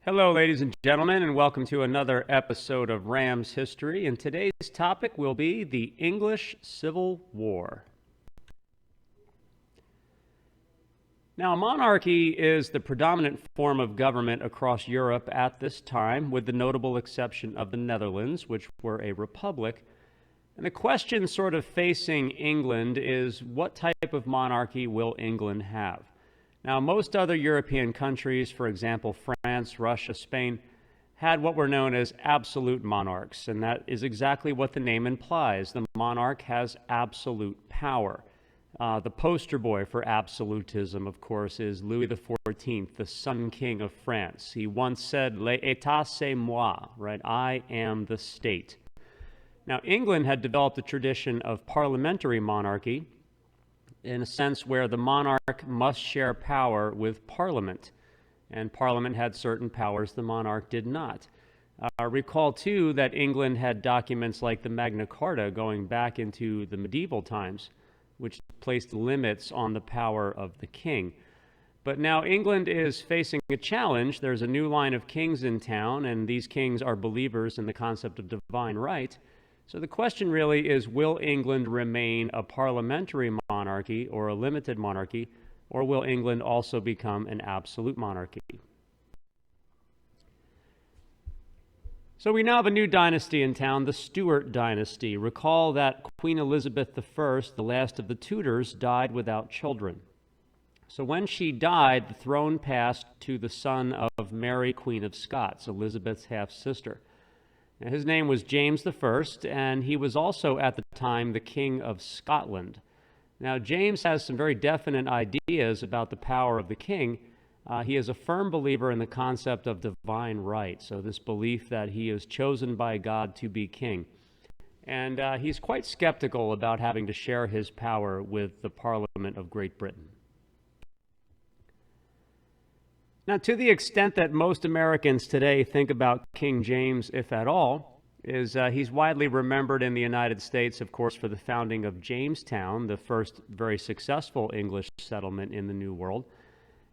Hello, ladies and gentlemen, and welcome to another episode of Rams History. And today's topic will be the English Civil War. Now, monarchy is the predominant form of government across Europe at this time, with the notable exception of the Netherlands, which were a republic. And the question sort of facing England is, what type of monarchy will England have? Now, most other European countries, for example, France, Russia, Spain, had what were known as absolute monarchs, and that is exactly what the name implies. The monarch has absolute power. The poster boy for absolutism, of course, is Louis XIV, the Sun King of France. He once said, "L'état c'est moi," right? I am the state. Now, England had developed a tradition of parliamentary monarchy, in a sense where the monarch must share power with Parliament, and Parliament had certain powers the monarch did not. Recall, too, that England had documents like the Magna Carta going back into the medieval times, which placed limits on the power of the king. But now England is facing a challenge. There's a new line of kings in town, and these kings are believers in the concept of divine right. So the question really is, will England remain a parliamentary monarchy or a limited monarchy, or will England also become an absolute monarchy? So we now have a new dynasty in town, the Stuart dynasty. Recall that Queen Elizabeth I, the last of the Tudors, died without children. So when she died, the throne passed to the son of Mary, Queen of Scots, Elizabeth's half-sister. Now, his name was James I, and he was also at the time the King of Scotland. Now, James has some very definite ideas about the power of the king. He is a firm believer in the concept of divine right, so this belief that he is chosen by God to be king. And he's quite skeptical about having to share his power with the Parliament of Great Britain. Now, to the extent that most Americans today think about King James, if at all, is he's widely remembered in the United States, of course, for the founding of Jamestown, the first very successful English settlement in the New World.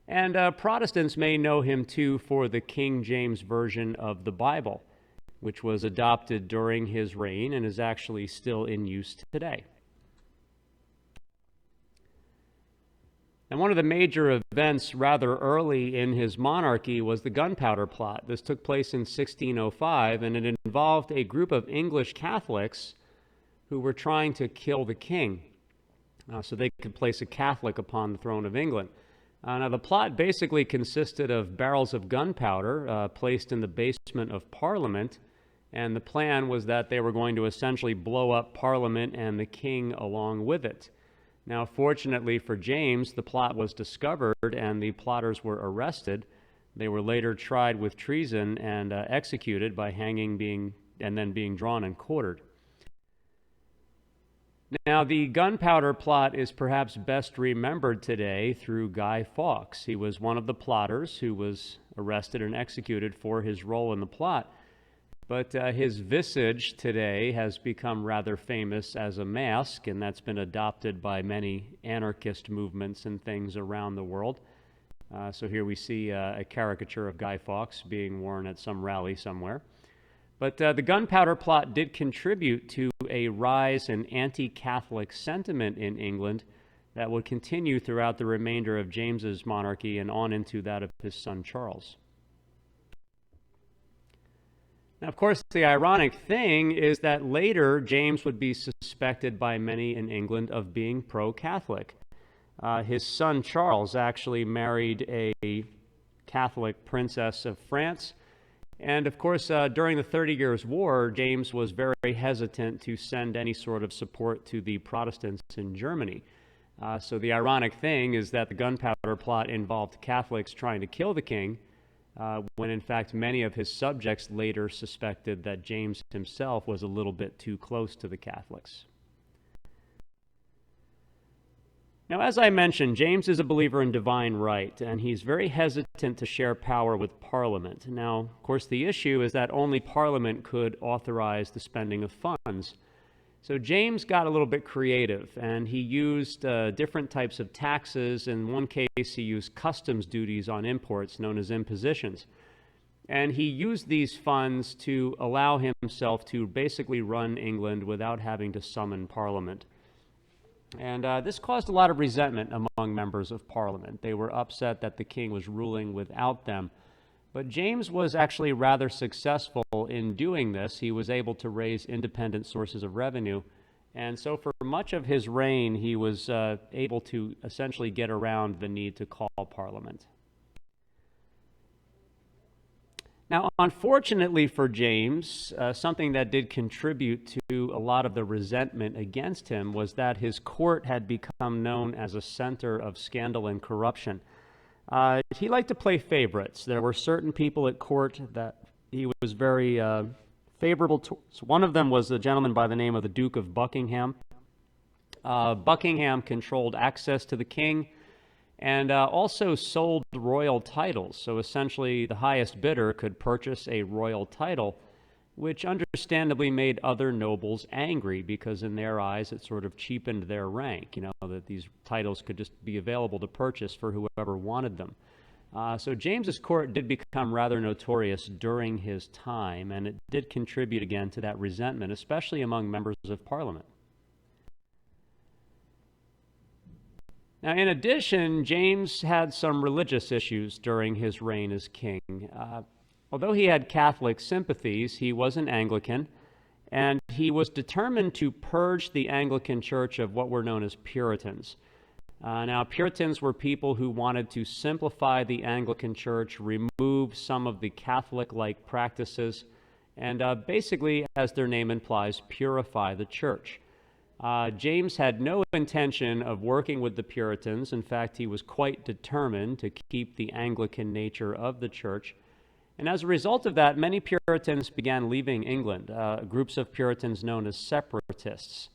And Protestants may know him, too, for the King James Version of the Bible, which was adopted during his reign and is actually still in use today. And one of the major events rather early in his monarchy was the Gunpowder Plot. This took place in 1605, and it involved a group of English Catholics who were trying to kill the king so they could place a Catholic upon the throne of England. Now, the plot basically consisted of barrels of gunpowder placed in the basement of Parliament, and the plan was that they were going to essentially blow up Parliament and the king along with it. Now, fortunately for James, the plot was discovered and the plotters were arrested. They were later tried with treason and executed by hanging and then being drawn and quartered. Now, the Gunpowder Plot is perhaps best remembered today through Guy Fawkes. He was one of the plotters who was arrested and executed for his role in the plot. But his visage today has become rather famous as a mask, and that's been adopted by many anarchist movements and things around the world. So here we see a caricature of Guy Fawkes being worn at some rally somewhere. But the Gunpowder Plot did contribute to a rise in anti-Catholic sentiment in England that would continue throughout the remainder of James's monarchy and on into that of his son Charles. Now, of course, the ironic thing is that later James would be suspected by many in England of being pro-Catholic. His son Charles actually married a Catholic princess of France. And of course, during the 30 Years' War, James was very hesitant to send any sort of support to the Protestants in Germany. So the ironic thing is that the Gunpowder Plot involved Catholics trying to kill the king, when in fact many of his subjects later suspected that James himself was a little bit too close to the Catholics. Now, as I mentioned, James is a believer in divine right, and he's very hesitant to share power with Parliament. Now, of course, the issue is that only Parliament could authorize the spending of funds. So James got a little bit creative, and he used different types of taxes. In one case, he used customs duties on imports, known as impositions. And he used these funds to allow himself to basically run England without having to summon Parliament. And this caused a lot of resentment among members of Parliament. They were upset that the king was ruling without them. But James was actually rather successful in doing this. He was able to raise independent sources of revenue. And so for much of his reign, he was able to essentially get around the need to call Parliament. Now, unfortunately for James, something that did contribute to a lot of the resentment against him was that his court had become known as a center of scandal and corruption. He liked to play favorites. There were certain people at court that he was very favorable to. One of them was a gentleman by the name of the Duke of Buckingham. Buckingham controlled access to the king and also sold royal titles. So essentially, the highest bidder could purchase a royal title, which understandably made other nobles angry because in their eyes, it sort of cheapened their rank, that these titles could just be available to purchase for whoever wanted them. So James's court did become rather notorious during his time, and it did contribute again to that resentment, especially among members of Parliament. Now, in addition, James had some religious issues during his reign as king. Although he had Catholic sympathies, he was an Anglican, and he was determined to purge the Anglican Church of what were known as Puritans. Now, Puritans were people who wanted to simplify the Anglican Church, remove some of the Catholic-like practices, and basically, as their name implies, purify the church. James had no intention of working with the Puritans. In fact, he was quite determined to keep the Anglican nature of the church. And as a result of that, many Puritans began leaving England, groups of Puritans known as separatists.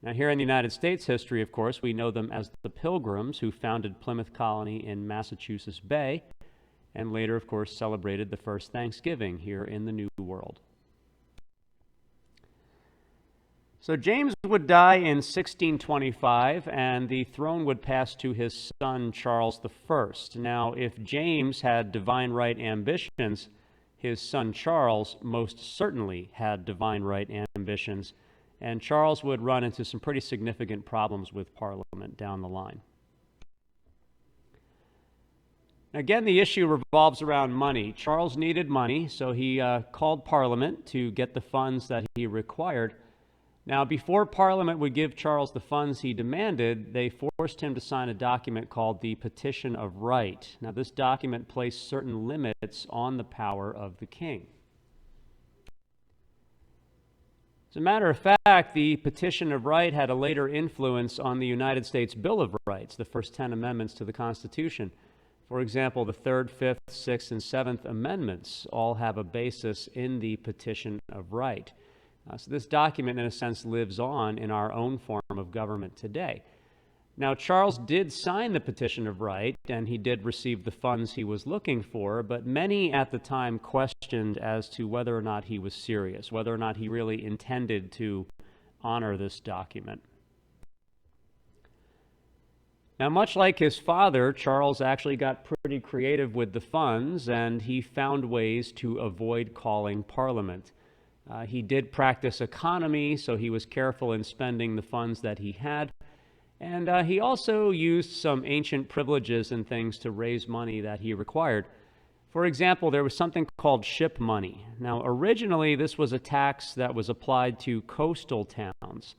Now, here in the United States history, of course, we know them as the Pilgrims, who founded Plymouth Colony in Massachusetts Bay, and later, of course, celebrated the first Thanksgiving here in the New World. So James would die in 1625, and the throne would pass to his son, Charles I. Now, if James had divine right ambitions, his son Charles most certainly had divine right ambitions, and Charles would run into some pretty significant problems with Parliament down the line. Again, the issue revolves around money. Charles needed money, so he called Parliament to get the funds that he required. Now, before Parliament would give Charles the funds he demanded, they forced him to sign a document called the Petition of Right. Now, this document placed certain limits on the power of the king. As a matter of fact, the Petition of Right had a later influence on the United States Bill of Rights, the first 10 amendments to the Constitution. For example, the 3rd, 5th, 6th, and 7th Amendments all have a basis in the Petition of Right. So this document, in a sense, lives on in our own form of government today. Now, Charles did sign the Petition of Right, and he did receive the funds he was looking for, but many at the time questioned as to whether or not he was serious, whether or not he really intended to honor this document. Now, much like his father, Charles actually got pretty creative with the funds, and he found ways to avoid calling Parliament. He did practice economy, so he was careful in spending the funds that he had. And he also used some ancient privileges and things to raise money that he required. For example, there was something called ship money. Now, originally, this was a tax that was applied to coastal towns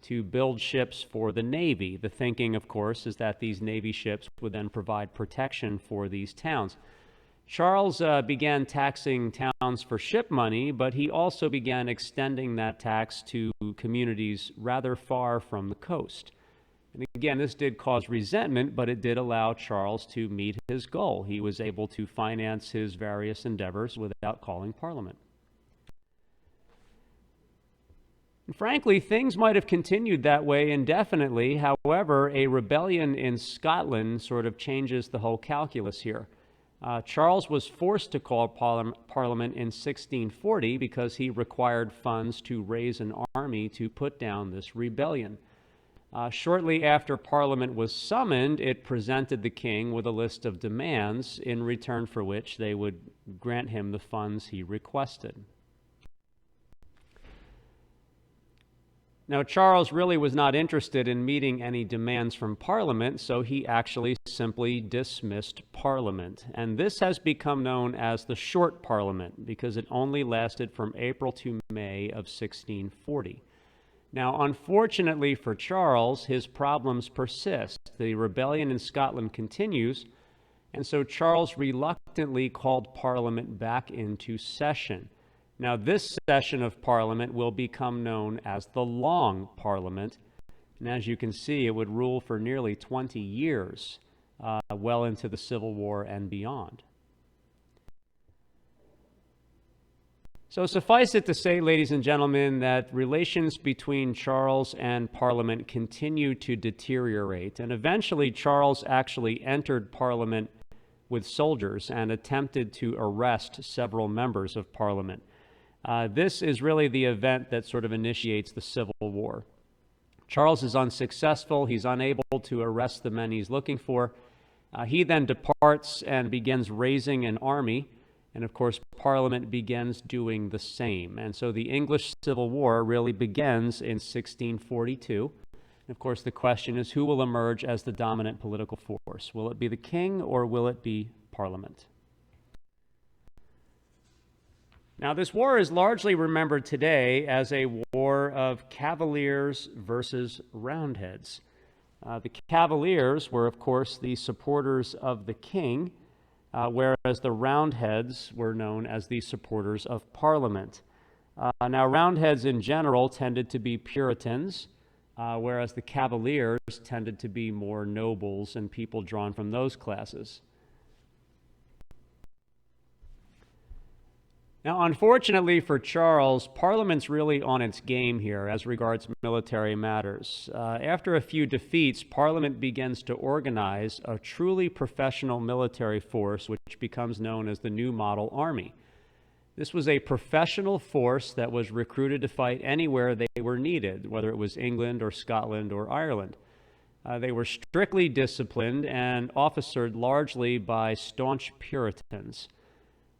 to build ships for the Navy. The thinking, of course, is that these Navy ships would then provide protection for these towns. Charles began taxing towns for ship money, but he also began extending that tax to communities rather far from the coast. And again, this did cause resentment, but it did allow Charles to meet his goal. He was able to finance his various endeavors without calling Parliament. And frankly, things might have continued that way indefinitely. However, a rebellion in Scotland sort of changes the whole calculus here. Charles was forced to call Parliament in 1640 because he required funds to raise an army to put down this rebellion. Shortly after Parliament was summoned, it presented the king with a list of demands, in return for which they would grant him the funds he requested. Now, Charles really was not interested in meeting any demands from Parliament, so he actually simply dismissed Parliament. And this has become known as the Short Parliament because it only lasted from April to May of 1640. Now, unfortunately for Charles, his problems persist. The rebellion in Scotland continues, and so Charles reluctantly called Parliament back into session. Now, this session of Parliament will become known as the Long Parliament, and as you can see, it would rule for nearly 20 years, well into the Civil War and beyond. So suffice it to say, ladies and gentlemen, that relations between Charles and Parliament continued to deteriorate, and eventually Charles actually entered Parliament with soldiers and attempted to arrest several members of Parliament. This is really the event that sort of initiates the Civil War. Charles is unsuccessful. He's unable to arrest the men he's looking for. He then departs and begins raising an army, and of course Parliament begins doing the same. And so the English Civil War really begins in 1642. And of course the question is, who will emerge as the dominant political force? Will it be the king or will it be Parliament? Now, this war is largely remembered today as a war of Cavaliers versus Roundheads. The Cavaliers were, of course, the supporters of the king, whereas the Roundheads were known as the supporters of Parliament. Now, Roundheads in general tended to be Puritans, whereas the Cavaliers tended to be more nobles and people drawn from those classes. Now, unfortunately for Charles, Parliament's really on its game here as regards military matters. After a few defeats, Parliament begins to organize a truly professional military force, which becomes known as the New Model Army. This was a professional force that was recruited to fight anywhere they were needed, whether it was England or Scotland or Ireland. They were strictly disciplined and officered largely by staunch Puritans.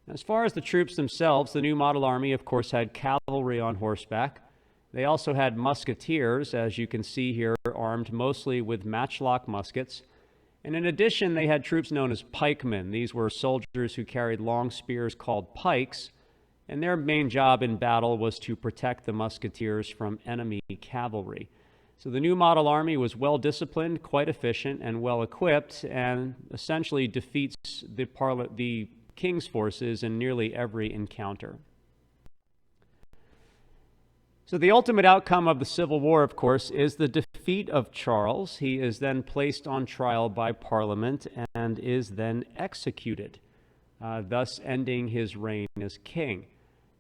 As far as the troops themselves, the New Model Army, of course, had cavalry on horseback. They also had musketeers, as you can see here, armed mostly with matchlock muskets. And in addition, they had troops known as pikemen. These were soldiers who carried long spears called pikes, and their main job in battle was to protect the musketeers from enemy cavalry. So the New Model Army was well disciplined, quite efficient, and well equipped, and essentially defeats the King's forces in nearly every encounter. So the ultimate outcome of the Civil War, of course, is the defeat of Charles. He is then placed on trial by Parliament and is then executed, thus ending his reign as king.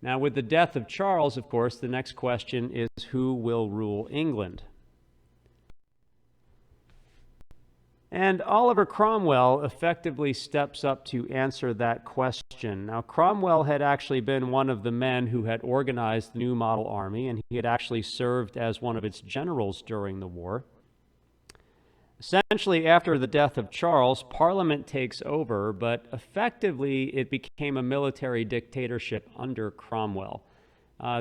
Now, with the death of Charles, of course, the next question is, who will rule England? And Oliver Cromwell effectively steps up to answer that question. Now, Cromwell had actually been one of the men who had organized the New Model Army, and he had actually served as one of its generals during the war. Essentially, after the death of Charles, Parliament takes over, but effectively it became a military dictatorship under Cromwell.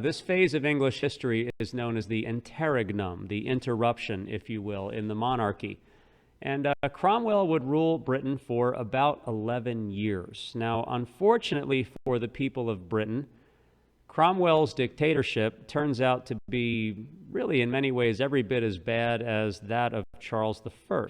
This phase of English history is known as the interregnum, the interruption, if you will, in the monarchy. And Cromwell would rule Britain for about 11 years. Now, unfortunately for the people of Britain, Cromwell's dictatorship turns out to be really in many ways every bit as bad as that of Charles I.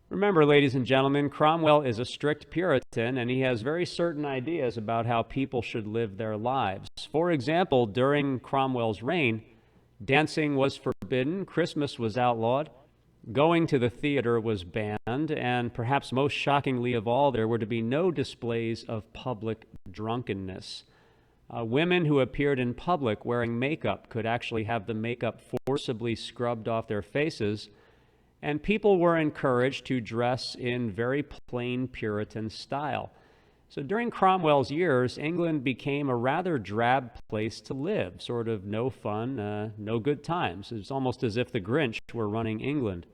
Remember, ladies and gentlemen, Cromwell is a strict Puritan, and he has very certain ideas about how people should live their lives. For example, during Cromwell's reign, dancing was forbidden, Christmas was outlawed, going to the theater was banned, and perhaps most shockingly of all, there were to be no displays of public drunkenness. Women who appeared in public wearing makeup could actually have the makeup forcibly scrubbed off their faces, and people were encouraged to dress in very plain Puritan style. So during Cromwell's years, England became a rather drab place to live, sort of no fun, no good times. It was almost as if the Grinch were running England.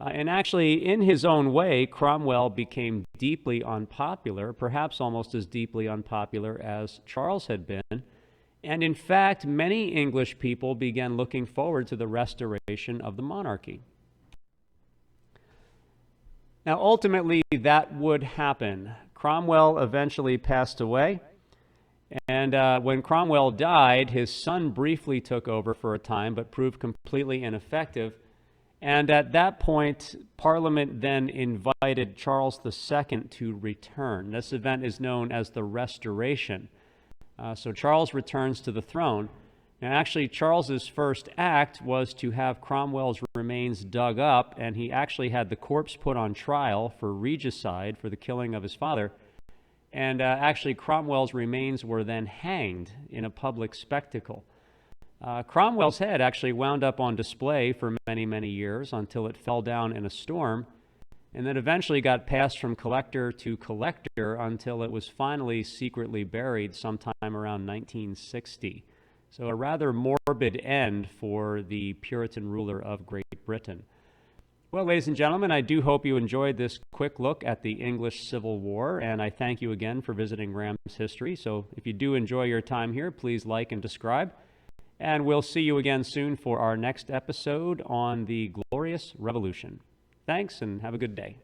And actually, in his own way, Cromwell became deeply unpopular, perhaps almost as deeply unpopular as Charles had been. And in fact, many English people began looking forward to the restoration of the monarchy. Now, ultimately, that would happen. Cromwell eventually passed away, and when Cromwell died, his son briefly took over for a time, but proved completely ineffective. And at that point, Parliament then invited Charles II to return. This event is known as the Restoration. So Charles returns to the throne. Now, actually, Charles's first act was to have Cromwell's remains dug up, and he actually had the corpse put on trial for regicide, for the killing of his father. And actually, Cromwell's remains were then hanged in a public spectacle. Cromwell's head actually wound up on display for many, many years until it fell down in a storm, and then eventually got passed from collector to collector until it was finally secretly buried sometime around 1960. So a rather morbid end for the Puritan ruler of Great Britain. Well, ladies and gentlemen, I do hope you enjoyed this quick look at the English Civil War, and I thank you again for visiting Rams History. So if you do enjoy your time here, please like and subscribe. And we'll see you again soon for our next episode on the Glorious Revolution. Thanks, and have a good day.